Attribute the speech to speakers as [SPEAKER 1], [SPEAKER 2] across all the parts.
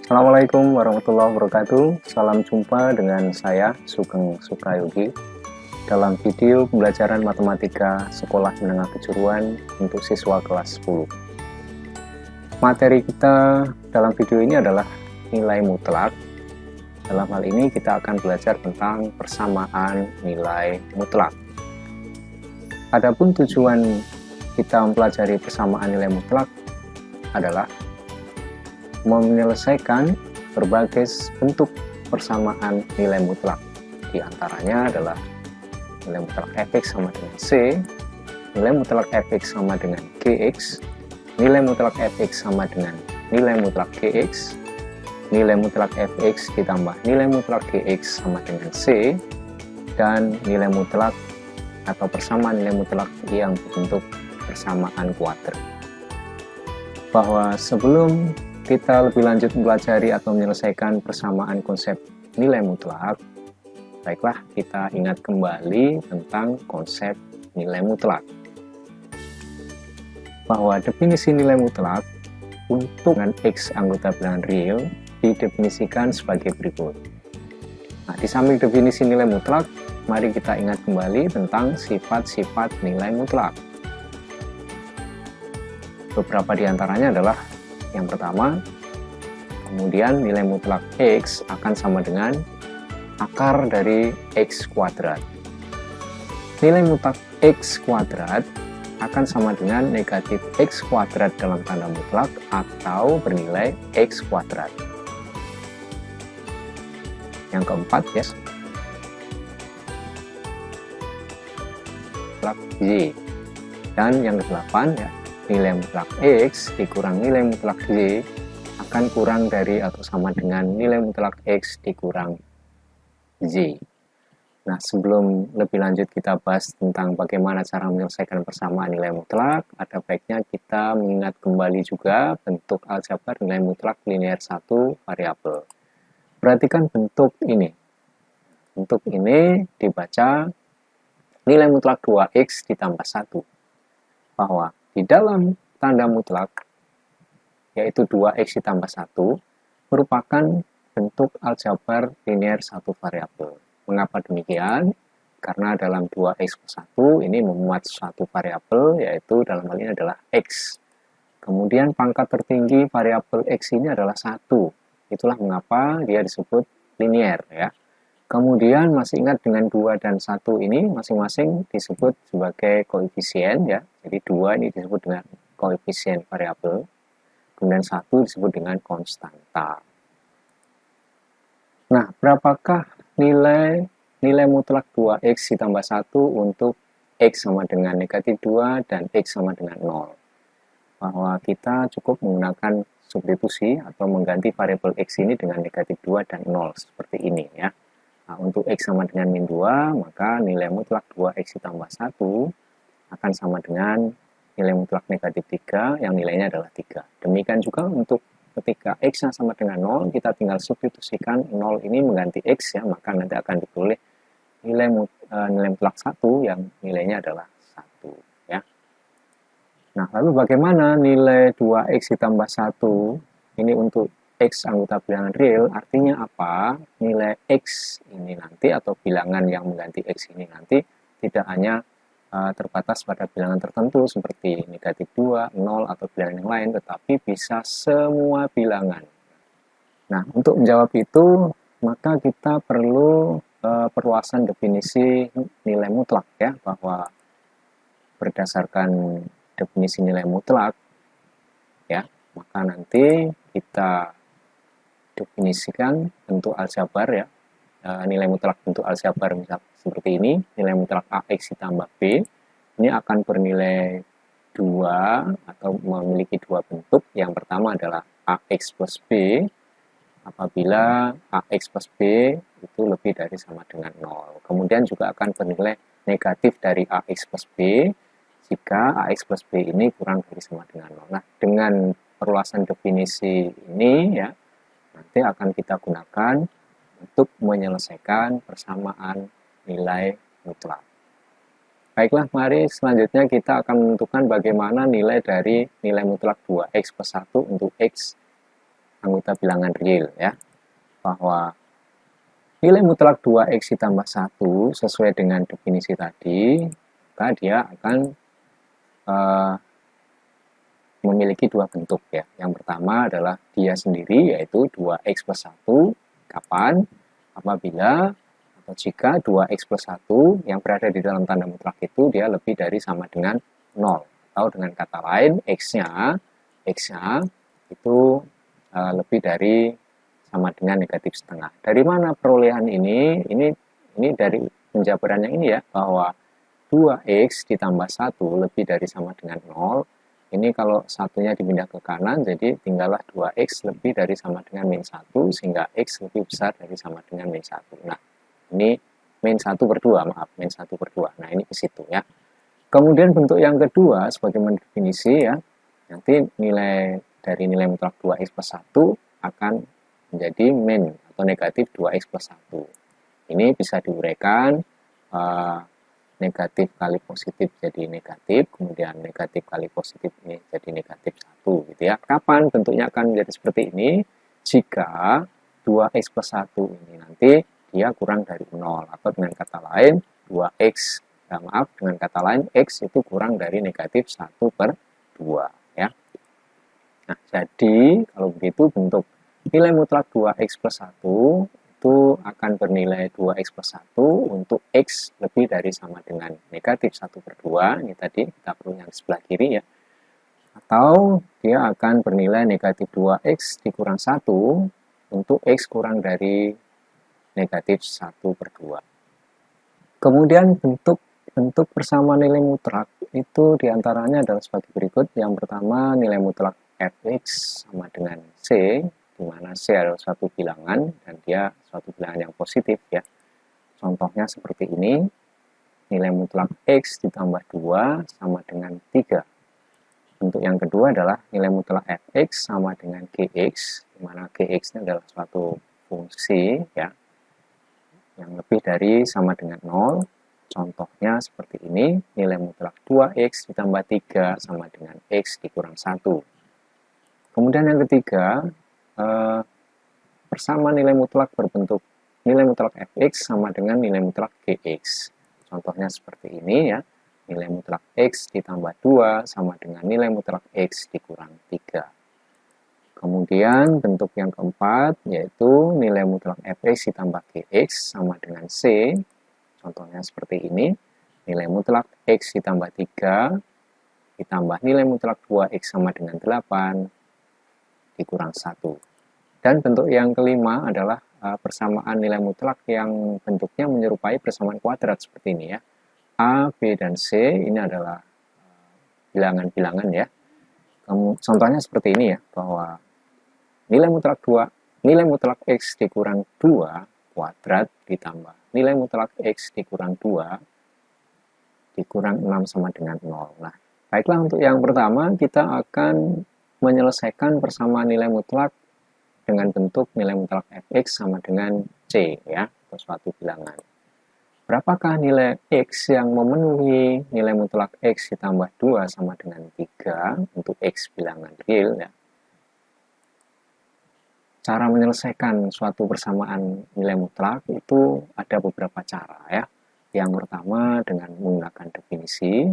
[SPEAKER 1] Assalamualaikum warahmatullahi wabarakatuh. Salam jumpa dengan saya Sugeng Sukayogi dalam video pembelajaran matematika sekolah menengah kejuruan untuk siswa kelas 10. Materi kita dalam video ini adalah nilai mutlak. Dalam hal ini kita akan belajar tentang persamaan nilai mutlak. Adapun tujuan kita mempelajari persamaan nilai mutlak adalah menyelesaikan berbagai bentuk persamaan nilai mutlak. Di antaranya adalah nilai mutlak fx sama dengan c, nilai mutlak fx sama dengan gx, nilai mutlak fx sama dengan nilai mutlak gx, nilai mutlak fx ditambah nilai mutlak gx sama dengan c, dan nilai mutlak atau persamaan nilai mutlak yang berbentuk persamaan kuadrat. Bahwa sebelum kita lebih lanjut mempelajari atau menyelesaikan persamaan konsep nilai mutlak, baiklah kita ingat kembali tentang konsep nilai mutlak. Bahwa definisi nilai mutlak untuk dengan X anggota bilangan real didefinisikan sebagai berikut. Nah, di samping definisi nilai mutlak, mari kita ingat kembali tentang sifat-sifat nilai mutlak. Beberapa di antaranya adalah yang pertama, kemudian nilai mutlak X akan sama dengan akar dari X kuadrat. Nilai mutlak X kuadrat akan sama dengan negatif X kuadrat dalam tanda mutlak atau bernilai X kuadrat. Yang keempat, yes, mutlak Y. Dan yang kedelapan, ya, nilai mutlak X dikurang nilai mutlak Y akan kurang dari atau sama dengan nilai mutlak X dikurang Y. Nah, sebelum lebih lanjut kita bahas tentang bagaimana cara menyelesaikan persamaan nilai mutlak, ada baiknya kita mengingat kembali juga bentuk aljabar nilai mutlak linear 1 variabel. Perhatikan bentuk ini. Bentuk ini dibaca nilai mutlak 2X ditambah 1. Bahwa di dalam tanda mutlak, yaitu 2X ditambah 1, merupakan bentuk aljabar linear 1 variabel. Mengapa demikian? Karena dalam 2X plus 1 ini memuat satu variabel, yaitu dalam hal ini adalah X. Kemudian pangkat tertinggi variabel X ini adalah 1. Itulah mengapa dia disebut linear, ya. Kemudian masih ingat dengan 2 dan 1 ini masing-masing disebut sebagai koefisien, ya. Jadi 2 ini disebut dengan koefisien variabel. Kemudian 1 disebut dengan konstanta. Nah, berapakah nilai mutlak 2X ditambah 1 untuk X sama dengan negatif 2 dan X sama dengan 0? Bahwa kita cukup menggunakan substitusi atau mengganti variabel X ini dengan negatif 2 dan 0 seperti ini, ya. Nah, untuk X sama dengan min 2, maka nilai mutlak 2X ditambah 1 akan sama dengan nilai mutlak negatif 3 yang nilainya adalah 3. Demikian juga untuk ketika X sama dengan 0, kita tinggal substitusikan 0 ini mengganti X, ya, maka nanti akan diperoleh nilai mutlak 1 yang nilainya adalah 1. Ya. Nah, lalu bagaimana nilai 2X ditambah 1 ini untuk X anggota bilangan real? Artinya apa? Nilai X ini nanti atau bilangan yang mengganti X ini nanti tidak hanya terbatas pada bilangan tertentu seperti negatif 2, 0, atau bilangan yang lain, tetapi bisa semua bilangan. Nah, untuk menjawab itu, maka kita perlu perluasan definisi nilai mutlak, ya, bahwa berdasarkan definisi nilai mutlak, ya, maka nanti kita definisikan bentuk aljabar, ya, nilai mutlak bentuk aljabar misal seperti ini, nilai mutlak AX ditambah B, ini akan bernilai 2 atau memiliki dua bentuk. Yang pertama adalah AX plus B, apabila AX plus B itu lebih dari sama dengan 0. Kemudian juga akan bernilai negatif dari AX plus B, jika AX plus B ini kurang dari sama dengan 0. Nah, dengan perluasan definisi ini, ya, nanti akan kita gunakan untuk menyelesaikan persamaan nilai mutlak. Baiklah, mari selanjutnya kita akan menentukan bagaimana nilai dari nilai mutlak 2X plus 1 untuk X anggota bilangan real ya, bahwa nilai mutlak 2x ditambah 1 sesuai dengan definisi tadi, maka dia akan memiliki dua bentuk ya. Yang pertama adalah dia sendiri, yaitu 2x plus 1, kapan? Apabila atau jika 2x plus 1 yang berada di dalam tanda mutlak itu dia lebih dari sama dengan 0. Atau dengan kata lain, x-nya itu lebih dari sama dengan negatif setengah. Dari mana perolehan ini? Ini dari penjabarannya ini ya, bahwa 2x ditambah 1 lebih dari sama dengan 0. Ini kalau satunya dipindah ke kanan, jadi tinggallah 2x lebih dari sama dengan min 1, sehingga x lebih besar dari sama dengan min 1. Nah, ini min 1 per 2, maaf, min 1 per 2. Nah, ini ke situ ya. Kemudian bentuk yang kedua, sebagaimana definisi ya, nanti nilai dari nilai mutlak 2x plus 1 akan menjadi min atau negatif 2x plus 1. Ini bisa diuraikan, negatif kali positif jadi negatif, kemudian negatif kali positif ini jadi negatif 1 gitu ya. Kapan bentuknya akan menjadi seperti ini? Jika 2x plus 1 ini nanti dia kurang dari 0, atau dengan kata lain 2x, dengan kata lain x itu kurang dari negatif 1 per 2 ya. Nah, jadi kalau begitu bentuk nilai mutlak 2x plus 1 itu akan bernilai 2x plus 1 untuk x lebih dari sama dengan negatif 1 per 2, ini tadi kita perlu yang sebelah kiri ya, atau dia akan bernilai negatif 2x dikurang 1 untuk x kurang dari negatif 1 per 2. Kemudian bentuk persamaan nilai mutlak itu diantaranya adalah sebagai berikut. Yang pertama, nilai mutlak fx sama dengan c, di mana C adalah suatu bilangan dan dia suatu bilangan yang positif ya. Contohnya seperti ini, nilai mutlak X ditambah 2 sama dengan 3. Bentuk yang kedua adalah nilai mutlak Fx sama dengan Gx, di mana Gx ini adalah suatu fungsi ya, yang lebih dari sama dengan 0. Contohnya seperti ini, nilai mutlak 2x ditambah 3 sama dengan x dikurang 1. Kemudian yang ketiga, persamaan nilai mutlak berbentuk nilai mutlak fx sama dengan nilai mutlak gx. Contohnya seperti ini ya, nilai mutlak x ditambah 2 sama dengan nilai mutlak x dikurang 3. Kemudian bentuk yang keempat yaitu nilai mutlak fx ditambah gx sama dengan c. Contohnya seperti ini, nilai mutlak x ditambah 3 ditambah nilai mutlak 2x sama dengan 8 dikurang 1. Dan bentuk yang kelima adalah persamaan nilai mutlak yang bentuknya menyerupai persamaan kuadrat seperti ini ya. A, B, dan C ini adalah bilangan-bilangan ya. Contohnya seperti ini ya, bahwa nilai mutlak X dikurang 2 kuadrat ditambah nilai mutlak X dikurang 2 dikurang 6 sama dengan 0. Nah, baiklah untuk yang pertama kita akan menyelesaikan persamaan nilai mutlak dengan bentuk nilai mutlak fx sama dengan c ya, atau suatu bilangan. Berapakah nilai x yang memenuhi nilai mutlak x ditambah 2 sama dengan 3 untuk x bilangan real ya. Cara menyelesaikan suatu persamaan nilai mutlak itu ada beberapa cara ya. Yang pertama dengan menggunakan definisi,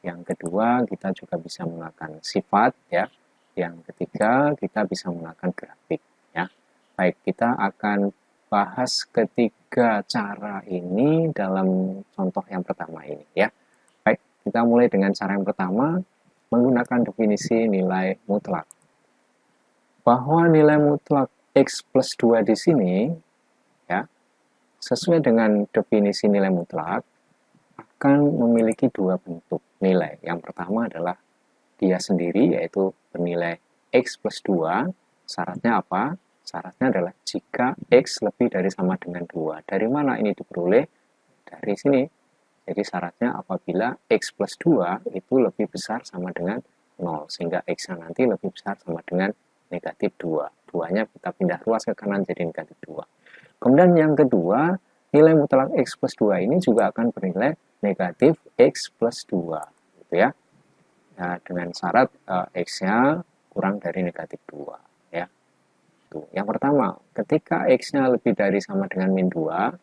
[SPEAKER 1] yang kedua kita juga bisa menggunakan sifat ya. Yang ketiga, kita bisa menggunakan grafik ya. Baik, kita akan bahas ketiga cara ini dalam contoh yang pertama ini ya. Baik, kita mulai dengan cara yang pertama, menggunakan definisi nilai mutlak. Bahwa nilai mutlak X plus 2 di sini ya, sesuai dengan definisi nilai mutlak akan memiliki dua bentuk nilai. Yang pertama adalah dia sendiri, yaitu bernilai X plus 2, syaratnya apa? Syaratnya adalah jika X lebih dari sama dengan 2. Dari mana ini diperoleh? Dari sini. Jadi syaratnya apabila X plus 2 itu lebih besar sama dengan 0, sehingga X-nya nanti lebih besar sama dengan negatif 2. 2-nya kita pindah ruas ke kanan jadi negatif 2. Kemudian yang kedua, nilai mutlak X plus 2 ini juga akan bernilai negatif X plus 2. Gitu ya. Nah, dengan syarat X-nya kurang dari negatif 2 ya. 1. Yang pertama, ketika X-nya lebih dari sama dengan min 2,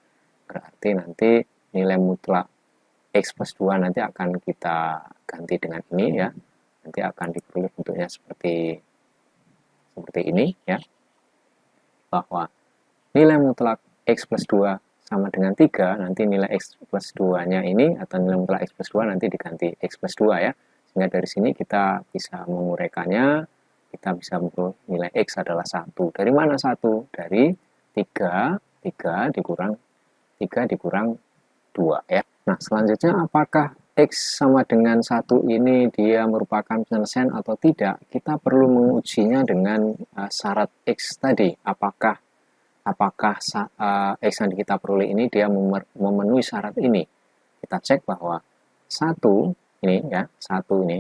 [SPEAKER 1] berarti nanti nilai mutlak X plus 2 nanti akan kita ganti dengan ini ya. Nanti akan diperoleh bentuknya seperti ini ya. Bahwa nilai mutlak X plus 2 sama dengan 3, nanti nilai X plus 2-nya ini, atau nilai mutlak X plus 2 nanti diganti X plus 2 ya. Sehingga dari sini kita bisa menguraikannya, kita bisa mengukur nilai X adalah 1. Dari mana 1? Dari 3 dikurang 2 ya. Nah, selanjutnya apakah X sama dengan 1 ini dia merupakan penyelesaian atau tidak? Kita perlu mengujinya dengan syarat X tadi. Apakah X yang kita peroleh ini dia memenuhi syarat ini? Kita cek bahwa 1 ini ya, 1 ini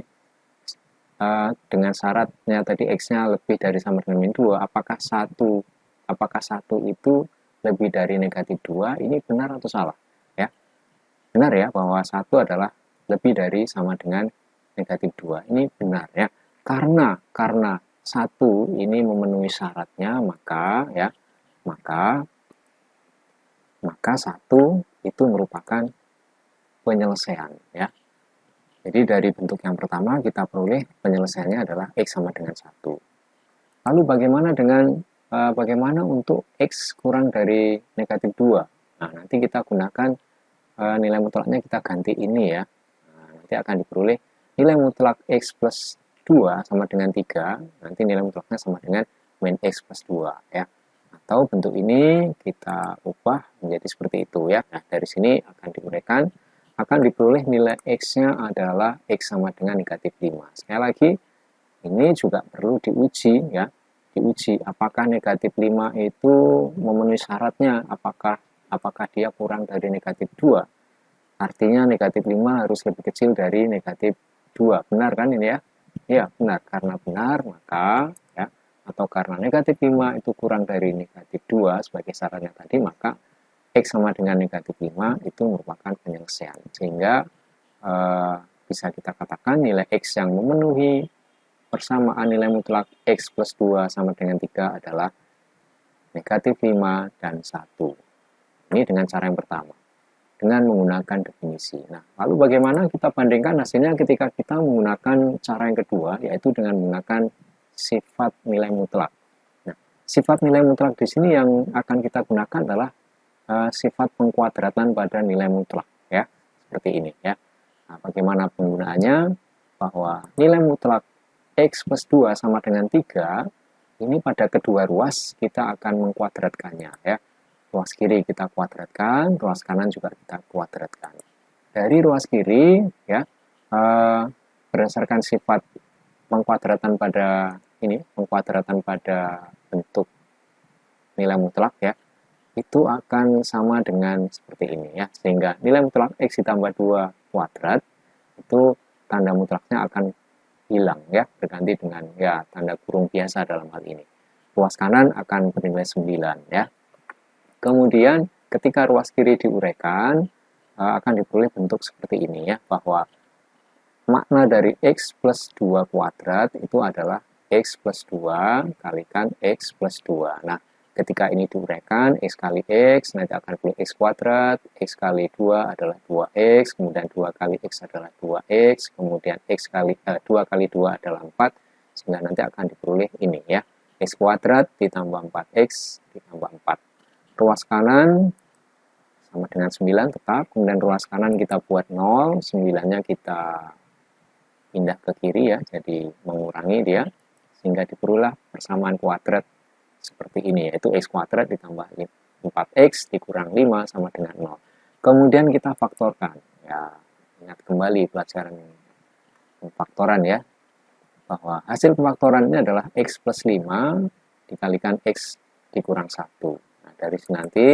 [SPEAKER 1] dengan syaratnya tadi X-nya lebih dari sama dengan min 2, apakah 1 itu lebih dari negatif 2, ini benar atau salah? Ya, benar ya, bahwa 1 adalah lebih dari sama dengan negatif 2. Ini benar ya. Karena 1 ini memenuhi syaratnya, maka 1 itu merupakan penyelesaian ya. Jadi dari bentuk yang pertama kita peroleh penyelesaiannya adalah X sama dengan 1. Lalu bagaimana untuk X kurang dari negatif 2? Nah, nanti kita gunakan nilai mutlaknya, kita ganti ini ya. Nah, nanti akan diperoleh nilai mutlak X plus 2 sama dengan 3. Nanti nilai mutlaknya sama dengan min X plus 2 ya. Atau bentuk ini kita ubah menjadi seperti itu ya. Nah, dari sini akan diuraikan, akan diperoleh nilai X-nya adalah X sama dengan negatif 5. Sekali lagi, ini juga perlu diuji ya. Diuji apakah negatif 5 itu memenuhi syaratnya, apakah dia kurang dari negatif 2. Artinya negatif 5 harus lebih kecil dari negatif 2. Benar kan ini ya? Ya, benar. Karena benar, maka ya, atau karena negatif 5 itu kurang dari negatif 2 sebagai syaratnya tadi, maka X sama dengan negatif 5 itu merupakan penyelesaian. Sehingga bisa kita katakan nilai X yang memenuhi persamaan nilai mutlak X plus 2 sama dengan 3 adalah negatif 5 dan 1. Ini dengan cara yang pertama, dengan menggunakan definisi. Nah, lalu bagaimana kita bandingkan hasilnya ketika kita menggunakan cara yang kedua, yaitu dengan menggunakan sifat nilai mutlak. Nah, sifat nilai mutlak di sini yang akan kita gunakan adalah sifat pengkuadratan pada nilai mutlak ya, seperti ini ya. Nah, bagaimana penggunaannya? Bahwa nilai mutlak X plus 2 sama dengan 3, ini pada kedua ruas kita akan mengkuadratkannya ya. Ruas kiri kita kuadratkan, ruas kanan juga kita kuadratkan. Dari ruas kiri ya, berdasarkan sifat pengkuadratan pada bentuk nilai mutlak ya, itu akan sama dengan seperti ini ya. Sehingga nilai mutlak X ditambah 2 kuadrat itu tanda mutlaknya akan hilang ya, berganti dengan ya tanda kurung biasa dalam hal ini. Ruas kanan akan bernilai 9 ya. Kemudian ketika ruas kiri diuraikan, akan diperoleh bentuk seperti ini ya, bahwa makna dari X plus 2 kuadrat itu adalah X plus 2 kalikan X plus 2. Nah, ketika ini diuraikan, X kali X nanti akan beri X kuadrat, X kali 2 adalah 2X, kemudian 2 kali X adalah 2X, kemudian 2 kali 2 adalah 4, sehingga nanti akan diperoleh ini ya, X kuadrat ditambah 4X ditambah 4. Ruas kanan sama dengan 9 tetap, kemudian ruas kanan kita buat 0, 9-nya kita pindah ke kiri ya, jadi mengurangi dia, sehingga diperoleh persamaan kuadrat seperti ini, yaitu X kuadrat ditambah 4X dikurang 5 sama dengan 0. Kemudian kita faktorkan ya, ingat kembali pelajaran pemfaktoran ya, bahwa hasil pemfaktoran ini adalah X plus 5 dikalikan X dikurang 1. Nah, dari sini nanti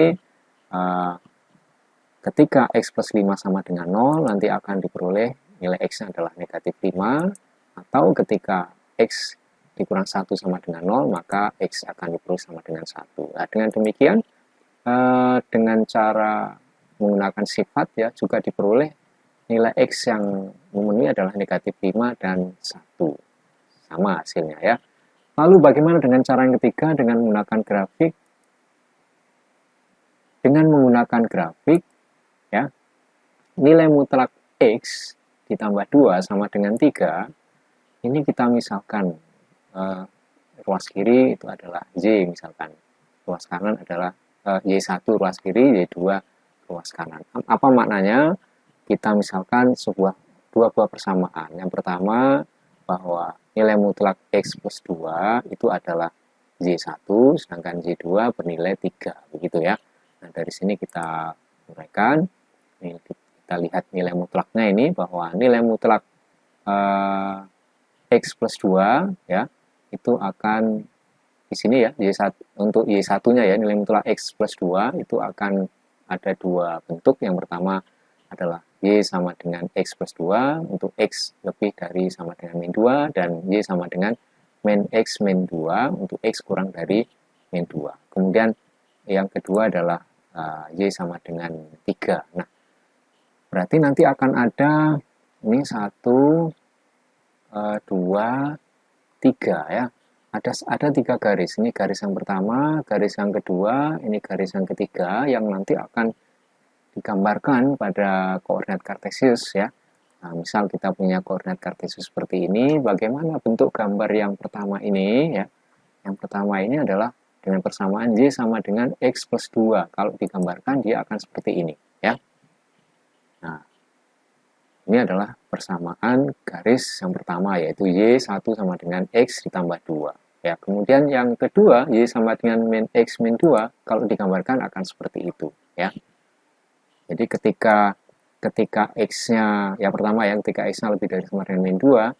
[SPEAKER 1] ketika X plus 5 sama dengan 0, nanti akan diperoleh nilai X-nya adalah negatif 5, atau ketika X dikurang 1 sama dengan 0, maka X akan diperoleh sama dengan 1. Nah, dengan demikian, dengan cara menggunakan sifat ya, juga diperoleh nilai X yang memenuhi adalah negatif 5 dan 1. Sama hasilnya ya. Lalu bagaimana dengan cara yang ketiga dengan menggunakan grafik? Dengan menggunakan grafik, ya, nilai mutlak X ditambah 2 sama dengan 3, ini kita misalkan ruas kiri itu adalah Y misalkan, ruas kanan adalah Y1 ruas kiri, Y2 ruas kanan. Apa maknanya? Kita misalkan dua buah persamaan. Yang pertama, bahwa nilai mutlak X plus 2 itu adalah Y1, sedangkan Y2 bernilai 3, begitu ya. Nah, dari sini kita uraikan, kita lihat nilai mutlaknya ini, bahwa nilai mutlak X plus 2, ya, itu akan di sini ya, Y1, untuk Y1-nya ya, nilai mutlak X plus 2 itu akan ada dua bentuk. Yang pertama adalah Y sama dengan X plus 2 untuk X lebih dari sama dengan min 2, dan Y sama dengan min X min 2 untuk X kurang dari min 2. Kemudian yang kedua adalah Y sama dengan 3. Nah, berarti nanti akan ada ini 1, 2, 3 ya. Ada 3 garis. Ini garis yang pertama, garis yang kedua, ini garis yang ketiga yang nanti akan digambarkan pada koordinat kartesius ya. Nah, misal kita punya koordinat kartesius seperti ini, bagaimana bentuk gambar yang pertama ini ya? Yang pertama ini adalah dengan persamaan Y sama dengan X plus 2. Kalau digambarkan dia akan seperti ini ya. Nah, ini adalah persamaan garis yang pertama, yaitu Y1 sama dengan X ditambah 2. Ya, kemudian yang kedua, Y sama dengan min X min 2, kalau digambarkan akan seperti itu ya. Jadi ketika X-nya, ya pertama ya, ketika X-nya lebih dari sama dengan min 2,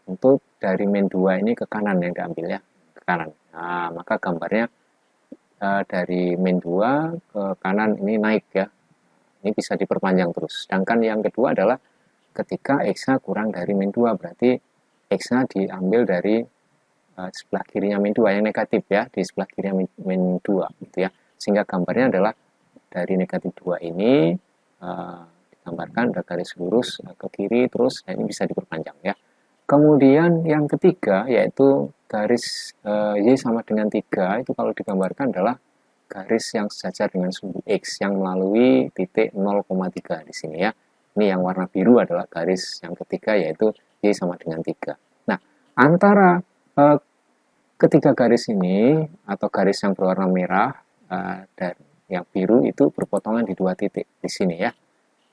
[SPEAKER 1] tentu dari min 2 ini ke kanan yang diambil ya, ke kanan. Nah, maka gambarnya dari min 2 ke kanan ini naik ya. Ini bisa diperpanjang terus. Sedangkan yang kedua adalah ketika X-nya kurang dari min 2, berarti X-nya diambil dari sebelah kirinya min 2 yang negatif ya, di sebelah kirinya min 2 gitu ya. Sehingga gambarnya adalah dari negatif 2 ini digambarkan ada garis lurus ke kiri terus, nah ini bisa diperpanjang ya. Kemudian yang ketiga yaitu garis Y sama dengan 3, itu kalau digambarkan adalah garis yang sejajar dengan sumbu X yang melalui titik 0,3 di sini ya. Ini yang warna biru adalah garis yang ketiga yaitu Y sama dengan 3. Nah, antara ketiga garis ini atau garis yang berwarna merah dan yang biru itu berpotongan di dua titik di sini ya.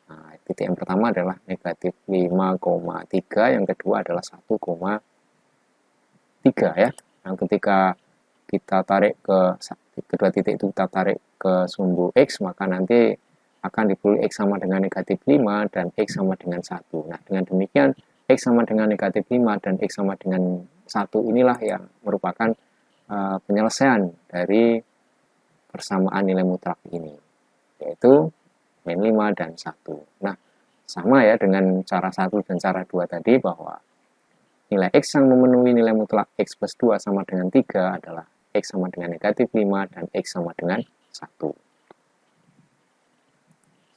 [SPEAKER 1] Nah, titik yang pertama adalah negatif 5,3, yang kedua adalah 1,3 ya. Nah, ketika kita tarik ke kedua titik itu, kita tarik ke sumbu X, maka nanti akan dipilih X sama dengan negatif 5 dan X sama dengan 1. Nah, dengan demikian X sama dengan negatif 5 dan X sama dengan 1 inilah yang merupakan penyelesaian dari persamaan nilai mutlak ini, yaitu min 5 dan 1. Nah, sama ya dengan cara 1 dan cara 2 tadi, bahwa nilai X yang memenuhi nilai mutlak X plus 2 sama dengan 3 adalah X sama dengan negatif 5 dan X sama dengan 1.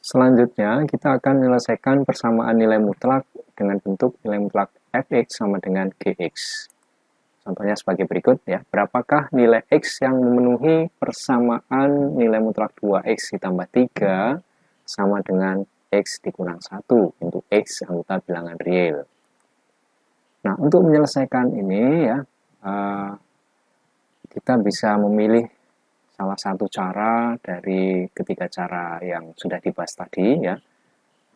[SPEAKER 1] Selanjutnya, kita akan menyelesaikan persamaan nilai mutlak dengan bentuk nilai mutlak Fx sama dengan Gx. Contohnya sebagai berikut ya. Berapakah nilai X yang memenuhi persamaan nilai mutlak 2X ditambah 3 sama dengan X dikurang 1 untuk X anggota bilangan real. Nah, untuk menyelesaikan ini ya, kita bisa memilih salah satu cara dari ketiga cara yang sudah dibahas tadi ya.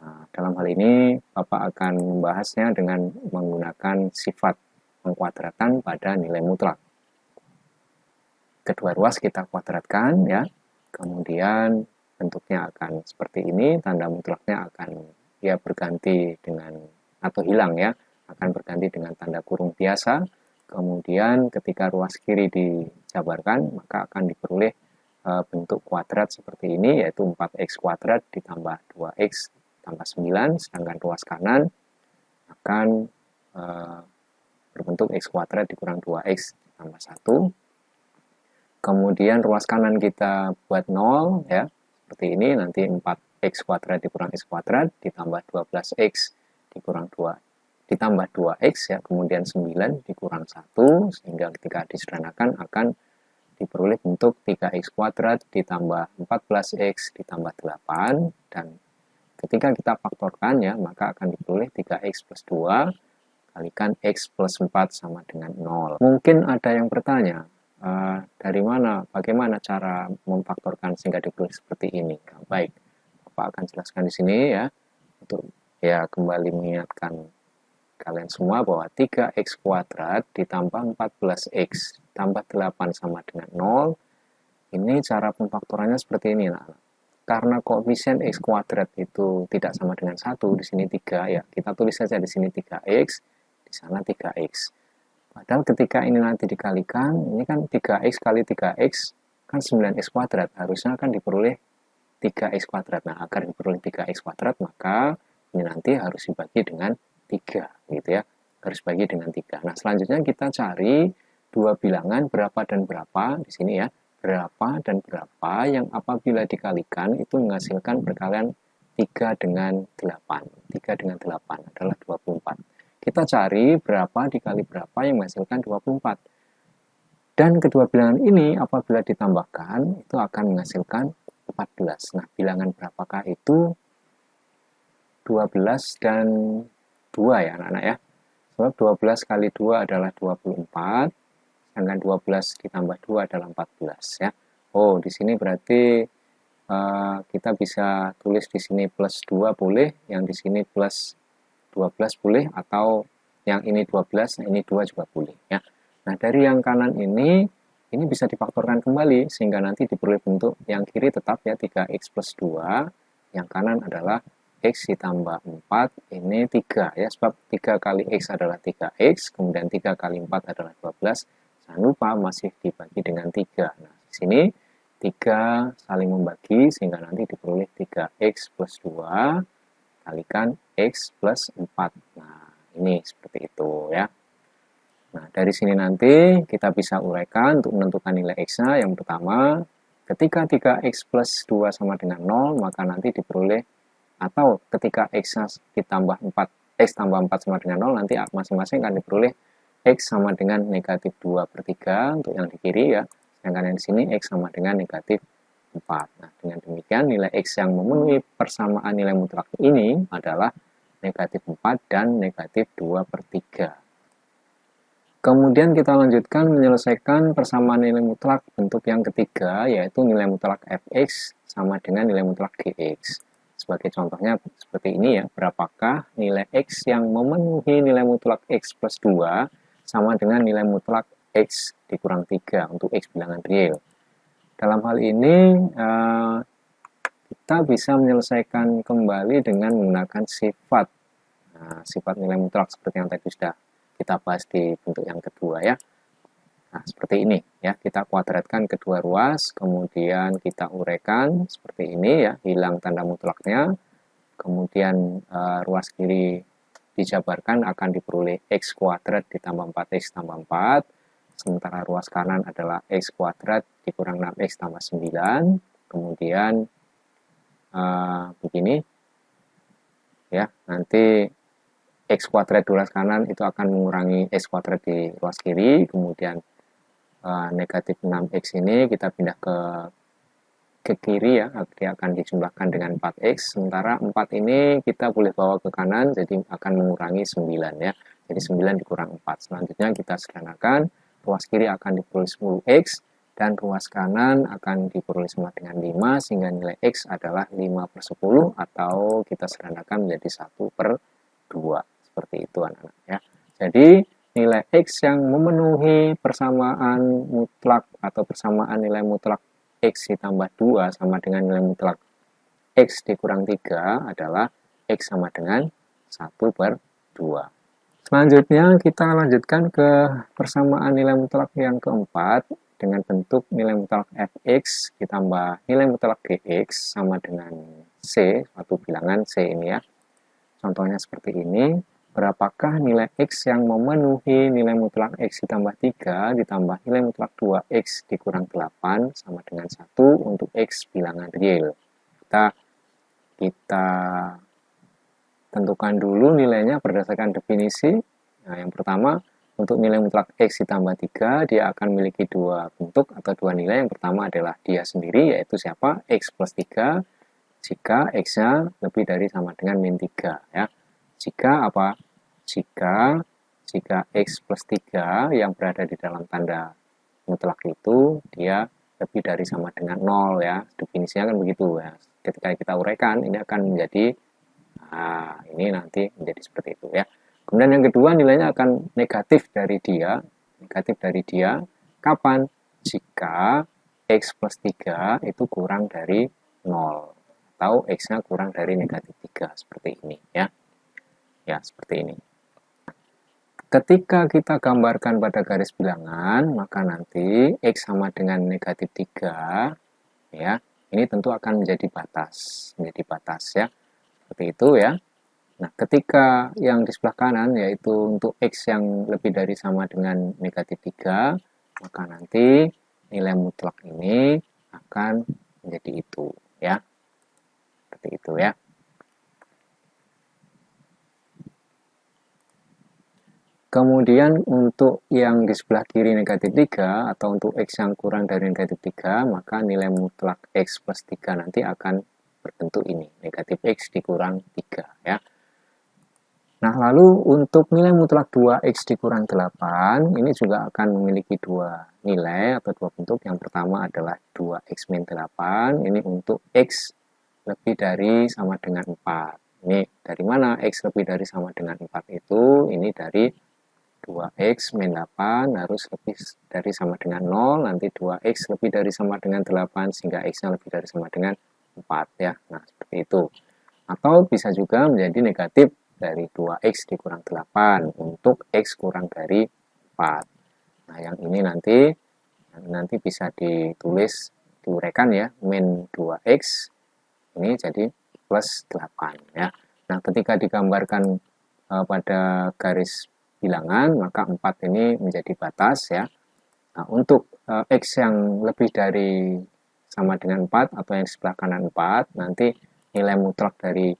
[SPEAKER 1] Nah, dalam hal ini Bapak akan membahasnya dengan menggunakan sifat pengkuadratan pada nilai mutlak. Kedua ruas kita kuadratkan ya, kemudian bentuknya akan seperti ini, tanda mutlaknya akan ya berganti dengan atau hilang ya, akan berganti dengan tanda kurung biasa. Kemudian ketika ruas kiri dijabarkan, maka akan diperoleh bentuk kuadrat seperti ini, yaitu 4x kuadrat ditambah 2x tambah 9, sedangkan ruas kanan akan berbentuk x kuadrat dikurang 2x tambah 1. Kemudian ruas kanan kita buat 0 ya, seperti ini, nanti 4x kuadrat dikurang x kuadrat ditambah 12x dikurang 2 ditambah 2x ya, kemudian 9 dikurang 1, sehingga ketika disederhanakan akan diperoleh bentuk 3x kuadrat ditambah 14x ditambah 8, dan ketika kita faktorkan ya, maka akan diperoleh 3x plus 2 kalikan x plus 4 sama dengan 0. Mungkin ada yang bertanya, dari mana, bagaimana cara memfaktorkan sehingga diperoleh seperti ini? Nah, baik, Bapak akan jelaskan di sini ya, untuk ya kembali mengingatkan kalian semua bahwa 3x kuadrat ditambah 14x tambah 8 sama dengan 0, ini cara pemfaktorannya seperti ini. Nah, karena koefisien x kuadrat itu tidak sama dengan 1, di sini 3 ya, kita tulis saja di sini 3x, di sana 3x. Padahal ketika ini nanti dikalikan, ini kan 3x kali 3x kan 9x kuadrat, harusnya kan diperoleh 3x kuadrat. Nah, agar diperoleh 3x kuadrat, maka ini nanti harus dibagi dengan 3, gitu ya. Harus bagi dengan 3. Nah, selanjutnya kita cari dua bilangan berapa dan berapa di sini ya. Berapa dan berapa yang apabila dikalikan itu menghasilkan perkalian 3 dengan 8. 3 dengan 8 adalah 24. Kita cari berapa dikali berapa yang menghasilkan 24. Dan kedua bilangan ini apabila ditambahkan itu akan menghasilkan 14. Nah, bilangan berapakah itu? 12 dan 2 ya anak-anak ya. Sebab 12 kali 2 adalah 24, sedangkan 12 ditambah 2 adalah 14 ya. Oh, di sini berarti kita bisa tulis di sini plus 2 boleh, yang di sini plus 12 boleh, atau yang ini 12, nah ini 2 juga boleh ya. Nah, dari yang kanan ini bisa difaktorkan kembali sehingga nanti diperoleh bentuk yang kiri tetap ya 3x plus 2, yang kanan adalah x ditambah 4, ini 3 ya, sebab 3 kali x adalah 3x, kemudian 3 kali 4 adalah 12, jangan lupa masih dibagi dengan 3. Nah, di sini 3 saling membagi sehingga nanti diperoleh 3x plus 2 kalikan x plus 4. Nah, ini seperti itu ya. Nah, dari sini nanti kita bisa uraikan untuk menentukan nilai x-nya. Yang pertama, ketika 3x plus 2 sama dengan 0, maka nanti diperoleh, atau ketika x-nya ditambah 4, x tambah 4 sama dengan 0, nanti masing-masing akan diperoleh x sama dengan negatif 2/3 untuk yang di kiri ya. Sedangkan yang di sini x sama dengan negatif 4. Nah, dengan demikian nilai x yang memenuhi persamaan nilai mutlak ini adalah negatif 4 dan negatif 2/3. Kemudian kita lanjutkan menyelesaikan persamaan nilai mutlak bentuk yang ketiga, yaitu nilai mutlak fx sama dengan nilai mutlak gx. Sebagai contohnya seperti ini ya, berapakah nilai x yang memenuhi nilai mutlak x plus 2 sama dengan nilai mutlak x dikurang 3 untuk x bilangan real. Dalam hal ini kita bisa menyelesaikan kembali dengan menggunakan sifat. Nah, sifat nilai mutlak seperti yang tadi sudah kita bahas di bentuk yang kedua ya. Nah, seperti ini ya, kita kuadratkan kedua ruas, kemudian kita uraikan seperti ini ya, hilang tanda mutlaknya. Kemudian ruas kiri dijabarkan akan diperoleh x kuadrat ditambah 4x tambah 4, sementara ruas kanan adalah x kuadrat dikurang 6x tambah 9, kemudian begini ya, nanti x kuadrat di ruas kanan itu akan mengurangi x kuadrat di ruas kiri, kemudian negatif 6x ini kita pindah ke kiri ya, dia akan dijumlahkan dengan 4x, sementara 4 ini kita boleh bawa ke kanan, jadi akan mengurangi 9 ya, jadi 9 dikurang 4. Selanjutnya kita sederhanakan, ruas kiri akan diperoleh 10x, dan ruas kanan akan diperoleh sama dengan 5, sehingga nilai x adalah 5/10, atau kita sederhanakan menjadi 1/2, seperti itu anak-anak ya. Jadi nilai x yang memenuhi persamaan mutlak atau persamaan nilai mutlak x ditambah 2 sama dengan nilai mutlak x dikurang 3 adalah x sama dengan 1/2. Selanjutnya kita lanjutkan ke persamaan nilai mutlak yang keempat dengan bentuk nilai mutlak fx ditambah nilai mutlak gx sama dengan c, suatu bilangan c ini ya. Contohnya seperti ini. Berapakah nilai x yang memenuhi nilai mutlak x ditambah 3 ditambah nilai mutlak 2x dikurang 8 sama dengan 1 untuk x bilangan real. Kita tentukan dulu nilainya berdasarkan definisi. Nah, yang pertama, untuk nilai mutlak X ditambah 3, dia akan memiliki dua bentuk atau dua nilai. Yang pertama adalah dia sendiri, yaitu siapa? X plus 3, jika X-nya lebih dari sama dengan min 3. Ya. Jika apa? Jika X plus 3 yang berada di dalam tanda mutlak itu, dia lebih dari sama dengan 0. Ya. Definisinya kan begitu. Ya. Ketika kita uraikan, ini akan menjadi, nah, ini nanti menjadi seperti itu ya. Kemudian yang kedua, nilainya akan negatif dari dia. Negatif dari dia kapan? Jika X plus 3 itu kurang dari 0 atau X-nya kurang dari negatif 3, seperti ini ya. Ya, seperti ini. Ketika kita gambarkan pada garis bilangan, maka nanti X sama dengan negatif 3 ya. Ini tentu akan menjadi batas ya. Seperti itu ya. Nah, ketika yang di sebelah kanan, yaitu untuk X yang lebih dari sama dengan negatif 3, maka nanti nilai mutlak ini akan menjadi itu, ya. Seperti itu, ya. Kemudian untuk yang di sebelah kiri negatif 3, atau untuk X yang kurang dari negatif 3, maka nilai mutlak X plus 3 nanti akan berbentuk ini, negatif X dikurang 3, ya. Nah, lalu untuk nilai mutlak 2X dikurang 8, ini juga akan memiliki dua nilai atau dua bentuk. Yang pertama adalah 2X min 8, ini untuk X lebih dari sama dengan 4. Ini dari mana X lebih dari sama dengan 4 itu? Ini dari 2X min 8 harus lebih dari sama dengan 0, nanti 2X lebih dari sama dengan 8, sehingga X-nya lebih dari sama dengan 4 ya. Nah, seperti itu. Atau bisa juga menjadi negatif dari 2X dikurang 8 untuk X kurang dari 4. Nah, yang ini nanti bisa ditulis, diuraikan ya, min 2X ini jadi plus 8 ya. Nah, ketika digambarkan pada garis bilangan, maka 4 ini menjadi batas ya. Nah, untuk X yang lebih dari sama dengan 4 atau yang sebelah kanan 4, nanti nilai mutlak dari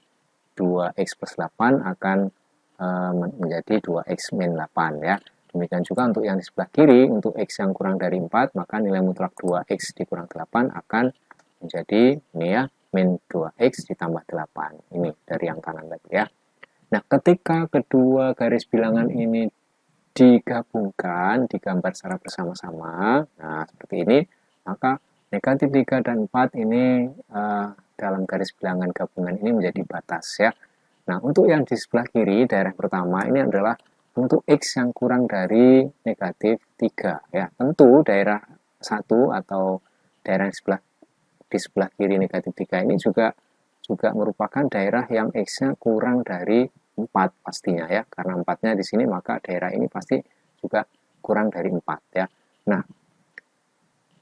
[SPEAKER 1] 2X plus 8 akan menjadi 2X min 8 ya. Demikian juga untuk yang di sebelah kiri, untuk X yang kurang dari 4, maka nilai mutlak 2X dikurang 8 akan menjadi ini ya, min 2X ditambah 8. Ini dari yang kanan tadi ya. Nah, ketika kedua garis bilangan ini digabungkan, digambar secara bersama-sama, nah seperti ini, maka negatif 3 dan 4 ini dalam garis bilangan gabungan ini menjadi batas ya. Nah, untuk yang di sebelah kiri, daerah pertama ini adalah untuk X yang kurang dari negatif 3 ya. Tentu daerah 1 atau daerah yang di sebelah kiri negatif 3 ini juga merupakan daerah yang X-nya kurang dari 4 pastinya ya, karena 4-nya di sini maka daerah ini pasti juga kurang dari 4 ya. Nah,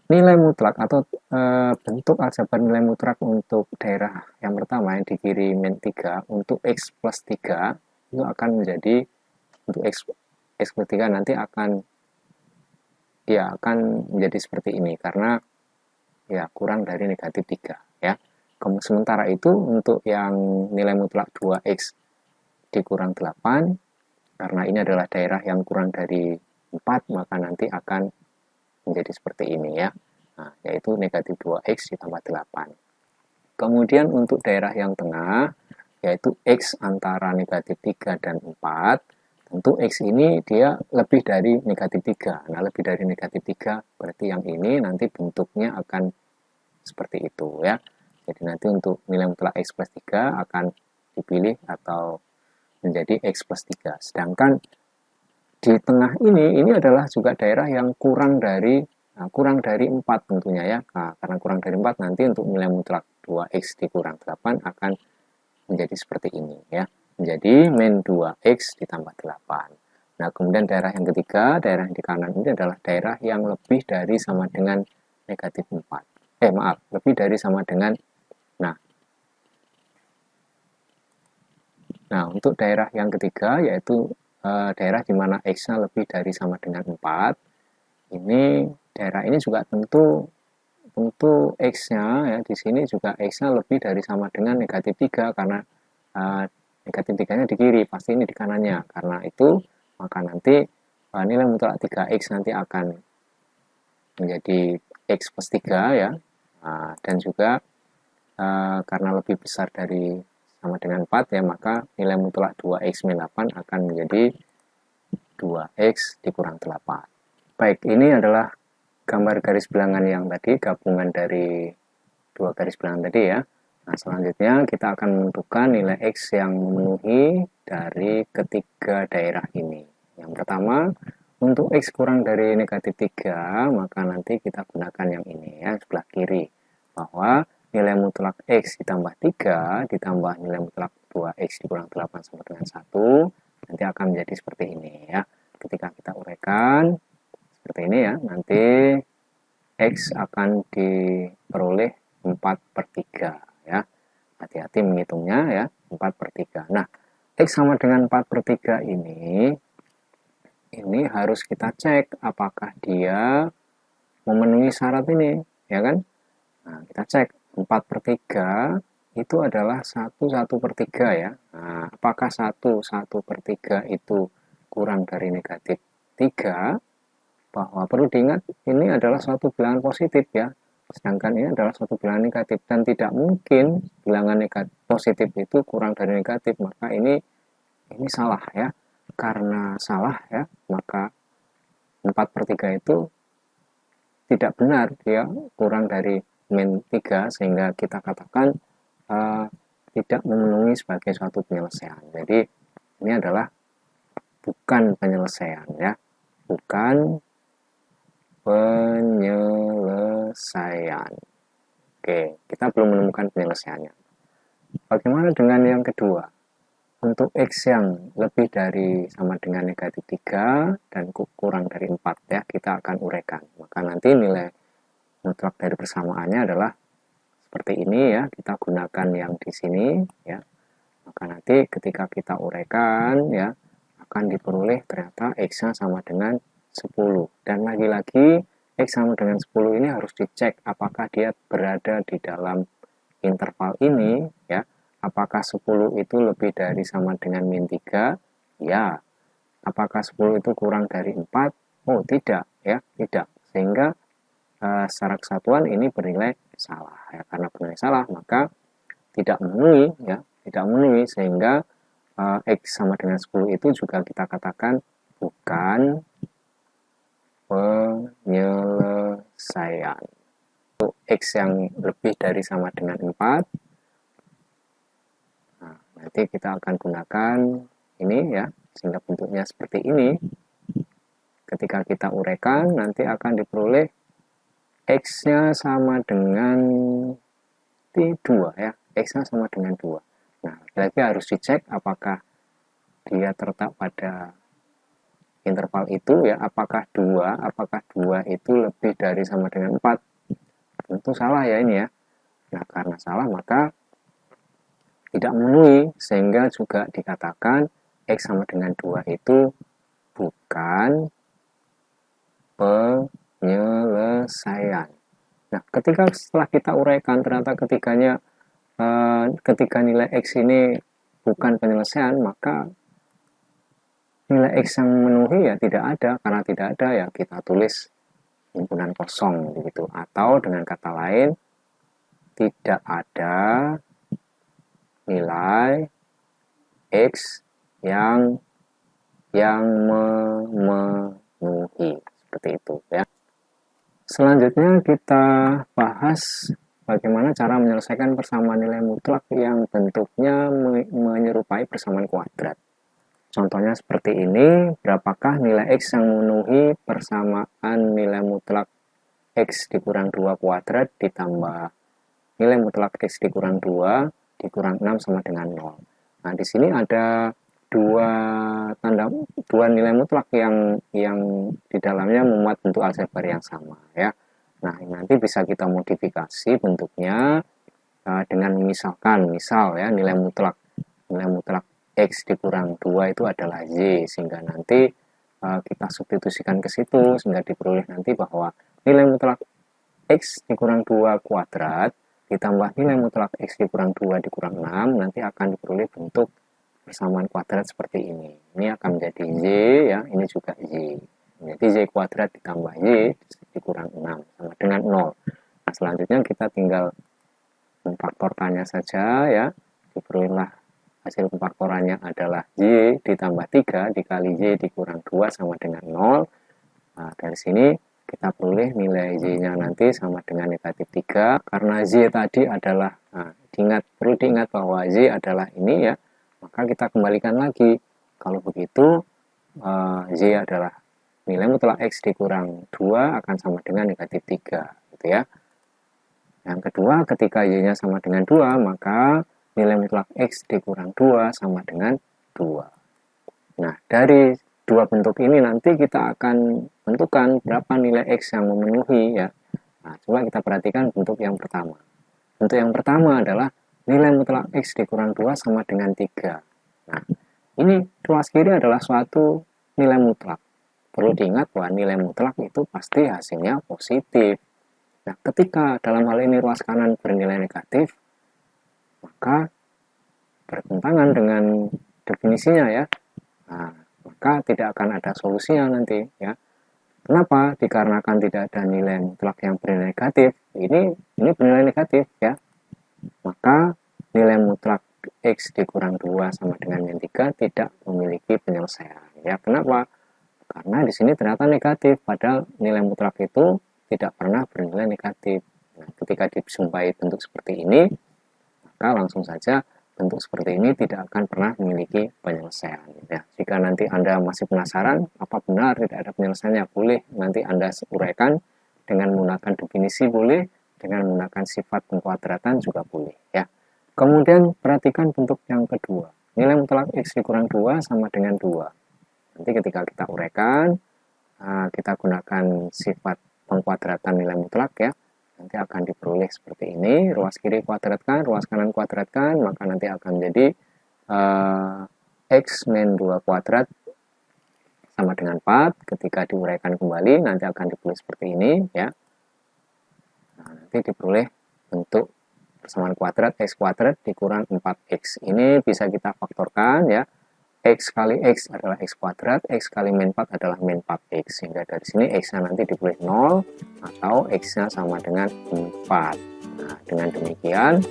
[SPEAKER 1] nilai mutlak atau bentuk aljabar nilai mutlak untuk daerah yang pertama yang di kiri min 3 untuk X plus 3 itu akan menjadi, untuk X plus 3 nanti akan menjadi seperti ini karena ya kurang dari negatif 3 ya. Sementara itu untuk yang nilai mutlak 2X dikurang 8, karena ini adalah daerah yang kurang dari 4, maka nanti akan menjadi seperti ini ya. Nah, yaitu negatif 2X ditambah 8. Kemudian untuk daerah yang tengah, yaitu X antara negatif 3 dan 4, tentu X ini dia lebih dari negatif 3. Nah, lebih dari negatif 3 berarti yang ini nanti bentuknya akan seperti itu ya. Jadi nanti untuk nilai mutlak X plus 3 akan dipilih atau menjadi X plus 3. Sedangkan di tengah ini adalah juga daerah yang kurang dari 4 tentunya ya. Nah, karena kurang dari 4 nanti untuk nilai mutlak 2X dikurang 8 akan menjadi seperti ini ya. Menjadi min 2X ditambah 8. Nah, kemudian daerah yang ketiga, daerah yang di kanan ini adalah daerah yang lebih dari sama dengan negatif 4. Lebih dari sama dengan, nah untuk daerah yang ketiga yaitu daerah di mana X-nya lebih dari sama dengan 4. Ini daerah ini juga tentu X-nya ya di sini juga X-nya lebih dari sama dengan negatif 3 karena negatif 3-nya di kiri, pasti ini di kanannya. Karena itu maka nanti nilai mutlak 3x nanti akan menjadi x plus 3 ya. Nah, dan juga karena lebih besar dari sama dengan 4 ya, maka nilai mutlak 2x min 8 akan menjadi 2x dikurang 8. Baik, ini adalah gambar garis bilangan yang tadi, gabungan dari dua garis bilangan tadi ya. Nah, selanjutnya kita akan menentukan nilai X yang memenuhi dari ketiga daerah ini. Yang pertama, untuk X kurang dari negatif 3, maka nanti kita gunakan yang ini ya, sebelah kiri. Bahwa nilai mutlak X ditambah 3 ditambah nilai mutlak 2X dikurang 8 sama dengan 1, nanti akan menjadi seperti ini ya. Ketika kita uraikan, seperti ini ya, nanti X akan diperoleh 4/3 ya. Hati-hati menghitungnya ya, 4/3. Nah, X sama dengan 4/3 ini harus kita cek apakah dia memenuhi syarat ini, ya kan? Nah, kita cek 4/3 itu adalah 1/3 ya. Nah, apakah 1/3 itu kurang dari negatif 3? Bahwa perlu diingat ini adalah suatu bilangan positif ya, sedangkan ini adalah suatu bilangan negatif, dan tidak mungkin bilangan negatif positif itu kurang dari negatif. Maka ini salah ya. Karena salah ya, maka 4/3 itu tidak benar, dia kurang dari min 3, sehingga kita katakan tidak memenuhi sebagai suatu penyelesaian. Jadi ini adalah bukan penyelesaian ya, bukan penyelesaian. Oke, kita belum menemukan penyelesaiannya. Bagaimana dengan yang kedua? Untuk X yang lebih dari sama dengan negatif 3 dan kurang dari 4 ya, kita akan uraikan. Maka nanti nilai mutlak dari persamaannya adalah seperti ini ya, kita gunakan yang di sini ya. Maka nanti ketika kita uraikan ya, akan diperoleh ternyata X-nya sama dengan 10. Dan lagi-lagi X sama dengan 10 ini harus dicek apakah dia berada di dalam interval ini ya. Apakah 10 itu lebih dari sama dengan min 3? Ya. Apakah 10 itu kurang dari 4? Oh, tidak ya, tidak. Sehingga secara kesatuan ini bernilai salah ya. Karena bernilai salah, maka tidak memenuhi ya, tidak memenuhi, sehingga X sama dengan 10 itu juga kita katakan bukan penyelesaian. Untuk X yang lebih dari sama dengan 4, nah, nanti kita akan gunakan ini ya, sehingga bentuknya seperti ini. Ketika kita uraikan, nanti akan diperoleh X-nya sama dengan 2 ya, X-nya sama dengan 2. Nah, lagi harus dicek apakah dia terletak pada interval itu ya, apakah 2 itu lebih dari sama dengan 4. Tentu salah ya ini ya. Nah, karena salah maka tidak memenuhi, sehingga juga dikatakan X sama dengan 2 itu bukan penyelesaian. Nah, setelah kita uraikan ternyata ketika nilai X ini bukan penyelesaian, maka nilai X yang memenuhi ya tidak ada. Karena tidak ada ya kita tulis himpunan kosong begitu, atau dengan kata lain tidak ada nilai X yang memenuhi, seperti itu ya. Selanjutnya kita bahas bagaimana cara menyelesaikan persamaan nilai mutlak yang bentuknya menyerupai persamaan kuadrat. Contohnya seperti ini, berapakah nilai X yang memenuhi persamaan nilai mutlak X dikurang 2 kuadrat ditambah nilai mutlak X dikurang 2 dikurang 6 sama dengan 0. Nah, di sini ada dua nilai mutlak yang di dalamnya memuat bentuk aljabar yang sama ya. Nah, nanti bisa kita modifikasi bentuknya dengan misal ya, nilai mutlak X dikurang 2 itu adalah Y, sehingga nanti kita substitusikan ke situ, sehingga diperoleh nanti bahwa nilai mutlak X dikurang 2 kuadrat ditambah nilai mutlak X dikurang 2 dikurang 6 nanti akan diperoleh bentuk persamaan kuadrat seperti ini. Ini akan menjadi Y ya, ini juga Y. Jadi Y kuadrat ditambah Y dikurang 6 sama dengan 0. Nah, selanjutnya kita tinggal memfaktorkannya saja ya. Diperolehlah hasil pemfaktorannya adalah Y ditambah 3 dikali Y dikurang 2 sama dengan 0. Nah, dari sini kita peroleh nilai Y-nya nanti sama dengan negatif 3. Karena Y tadi adalah, perlu diingat bahwa Y adalah ini ya, maka kita kembalikan lagi. Kalau begitu, Y adalah nilai mutlak X dikurang 2 akan sama dengan negatif 3. Gitu ya. Yang kedua, ketika Y-nya sama dengan 2, maka nilai mutlak X dikurang 2 sama dengan 2. Nah, dari dua bentuk ini nanti kita akan tentukan berapa nilai X yang memenuhi ya. Nah, coba kita perhatikan bentuk yang pertama. Bentuk yang pertama adalah nilai mutlak X dikurang 2 sama dengan 3. Nah, ini ruas kiri adalah suatu nilai mutlak. Perlu diingat bahwa nilai mutlak itu pasti hasilnya positif. Nah, ketika dalam hal ini ruas kanan bernilai negatif, maka bertentangan dengan definisinya ya. Nah, maka tidak akan ada solusinya nanti ya. Kenapa? Dikarenakan tidak ada nilai mutlak yang bernilai negatif. Ini bernilai negatif ya. Maka nilai mutlak X dikurang 2 sama dengan min 3 tidak memiliki penyelesaian. Ya, kenapa? Karena di sini ternyata negatif, padahal nilai mutlak itu tidak pernah bernilai negatif. Nah, ketika dijumpai bentuk seperti ini, maka langsung saja bentuk seperti ini tidak akan pernah memiliki penyelesaian. Ya, jika nanti Anda masih penasaran, apa benar tidak ada penyelesaiannya, boleh nanti Anda uraikan dengan menggunakan definisi, boleh dengan menggunakan sifat pengkuadratan juga boleh. Ya. Kemudian perhatikan bentuk yang kedua. Nilai mutlak X dikurang 2 sama dengan 2. Nanti ketika kita uraikan, kita gunakan sifat pengkuadratan nilai mutlak ya, nanti akan diperoleh seperti ini. Ruas kiri kuadratkan, ruas kanan kuadratkan, maka nanti akan menjadi X min 2 kuadrat sama dengan 4. Ketika diuraikan kembali nanti akan diperoleh seperti ini ya. Nah, nanti diperoleh bentuk persamaan kuadrat X kuadrat dikurang 4X. Ini bisa kita faktorkan ya. X kali X adalah X kuadrat, X kali min 4 adalah min 4X. Sehingga dari sini X-nya nanti diperoleh 0 atau X-nya sama dengan 4. Nah, dengan demikian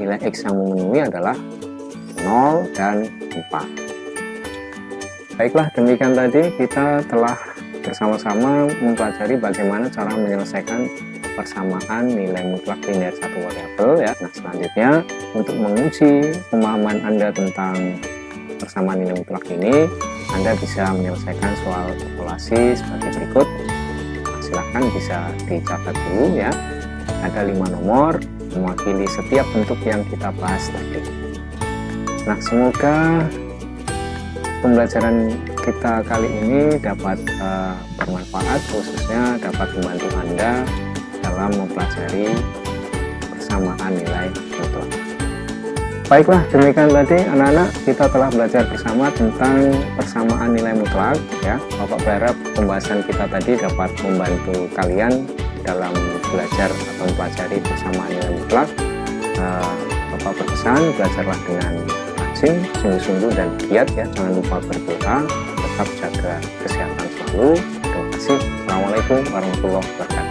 [SPEAKER 1] nilai X yang memenuhi adalah 0 dan 4. Baiklah, demikian tadi kita telah bersama-sama mempelajari bagaimana cara menyelesaikan persamaan nilai mutlak linear satu variabel ya. Nah, selanjutnya untuk menguji pemahaman Anda tentang persamaan nilai mutlak ini, Anda bisa menyelesaikan soal evaluasi seperti berikut. Nah, silahkan bisa dicatat dulu ya. Ada 5 nomor mewakili setiap bentuk yang kita bahas tadi. Nah, semoga pembelajaran kita kali ini dapat bermanfaat, khususnya dapat membantu Anda dalam mempelajari persamaan nilai mutlak. Baiklah, demikian tadi anak-anak, kita telah belajar bersama tentang persamaan nilai mutlak ya. Bapak berharap pembahasan kita tadi dapat membantu kalian dalam belajar atau mempelajari persamaan nilai mutlak. Bapak berpesan belajarlah dengan rajin, sungguh-sungguh dan giat ya. Jangan lupa berdoa, tetap jaga kesehatan selalu. Terima kasih. Assalamualaikum warahmatullahi wabarakatuh.